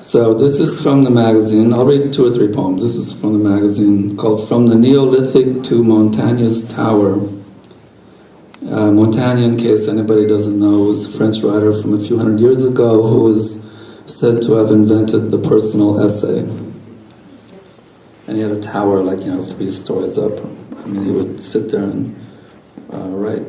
So this is from the magazine. I'll read 2 or 3 poems. This is from the magazine called From the Neolithic to Montaigne's Tower. Montaigne, in case anybody doesn't know, was a French writer from a few hundred years ago who was said to have invented the personal essay. And he had a tower 3 stories up. I mean, he would sit there and write.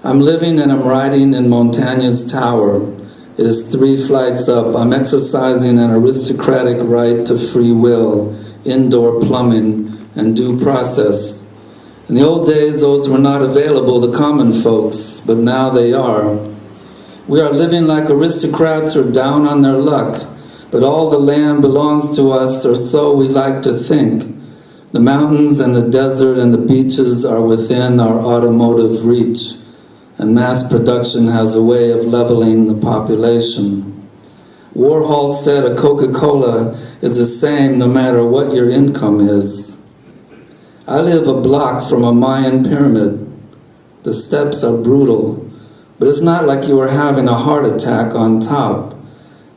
I'm living and I'm writing in Montaigne's tower. It is 3 flights up. I'm exercising an aristocratic right to free will, indoor plumbing, and due process. In the old days, those were not available to common folks, but now they are. We are living like aristocrats or down on their luck, but all the land belongs to us, or so we like to think. The mountains and the desert and the beaches are within our automotive reach, and mass production has a way of leveling the population. Warhol said a Coca-Cola is the same no matter what your income is. I live a block from a Mayan pyramid. The steps are brutal, but it's not like you are having a heart attack on top.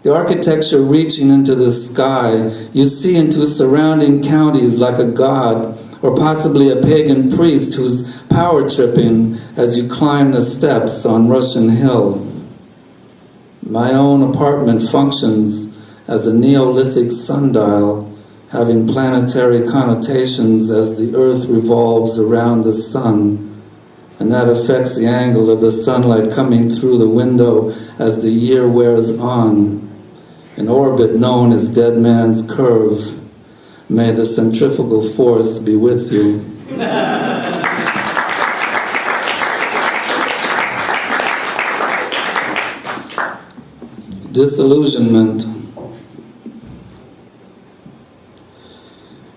The architecture reaching into the sky, you see into surrounding counties like a god, or possibly a pagan priest who's power tripping as you climb the steps on Russian Hill. My own apartment functions as a Neolithic sundial, having planetary connotations as the earth revolves around the sun, and that affects the angle of the sunlight coming through the window as the year wears on, an orbit known as Dead Man's Curve. May the centrifugal force be with you. Disillusionment.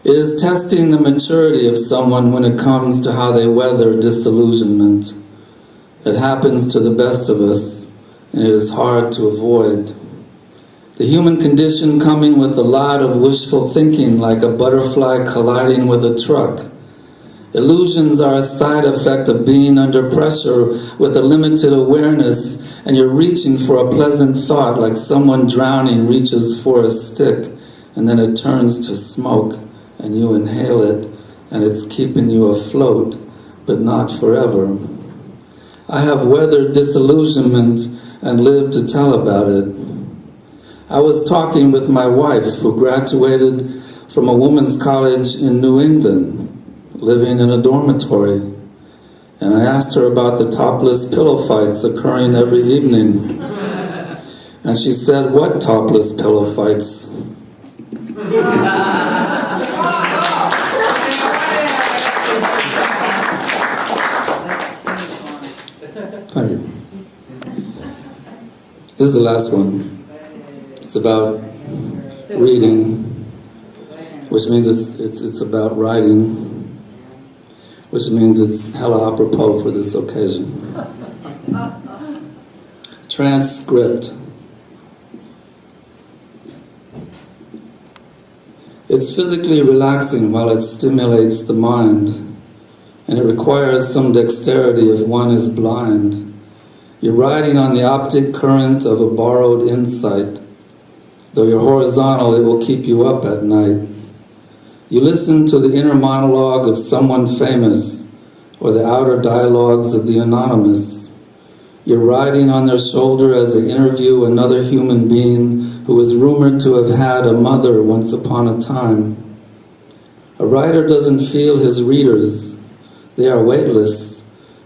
It is testing the maturity of someone when it comes to how they weather disillusionment. It happens to the best of us, and it is hard to avoid. The human condition coming with a lot of wishful thinking, like a butterfly colliding with a truck. Illusions are a side effect of being under pressure with a limited awareness, and you're reaching for a pleasant thought like someone drowning reaches for a stick, and then it turns to smoke, and you inhale it, and it's keeping you afloat, but not forever. I have weathered disillusionment and lived to tell about it. I was talking with my wife, who graduated from a women's college in New England, living in a dormitory, and I asked her about the topless pillow fights occurring every evening. And she said, "What topless pillow fights?" Thank you. This is the last one. It's about reading, which means it's about writing, which means it's hella apropos for this occasion. Transcript. It's physically relaxing while it stimulates the mind, and it requires some dexterity if one is blind. You're riding on the optic current of a borrowed insight. Though you're horizontal, it will keep you up at night. You listen to the inner monologue of someone famous, or the outer dialogues of the anonymous. You're riding on their shoulder as they interview another human being who is rumored to have had a mother once upon a time. A writer doesn't feel his readers. They are weightless.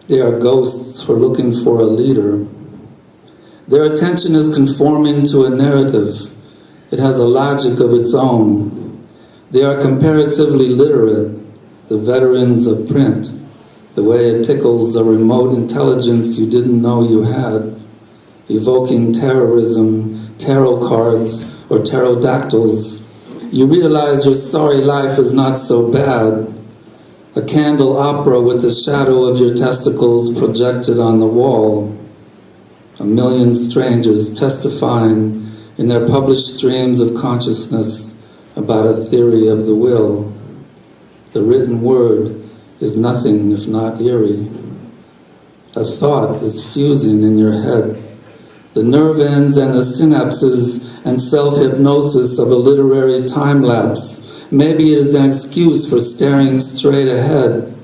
They are ghosts who are looking for a leader. Their attention is conforming to a narrative. It has a logic of its own. They are comparatively literate, the veterans of print, the way it tickles a remote intelligence you didn't know you had, evoking terrorism, tarot cards, or pterodactyls. You realize your sorry life is not so bad. A candle opera with the shadow of your testicles projected on the wall. A million strangers testifying in their published streams of consciousness about a theory of the will. The written word is nothing if not eerie. A thought is fusing in your head. the nerve ends and the synapses and self-hypnosis of a literary time-lapse. Maybe it is an excuse for staring straight ahead,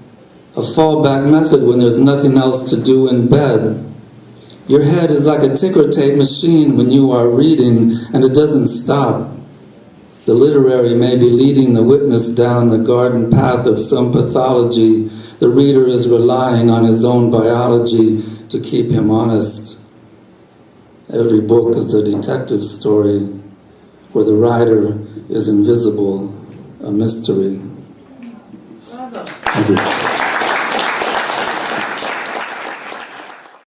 a fallback method when there's nothing else to do in bed. Your head is like a ticker tape machine when you are reading, and it doesn't stop. The literary may be leading the witness down the garden path of some pathology. The reader is relying on his own biology to keep him honest. Every book is a detective story where the writer is invisible, a mystery. Bravo. Thank you.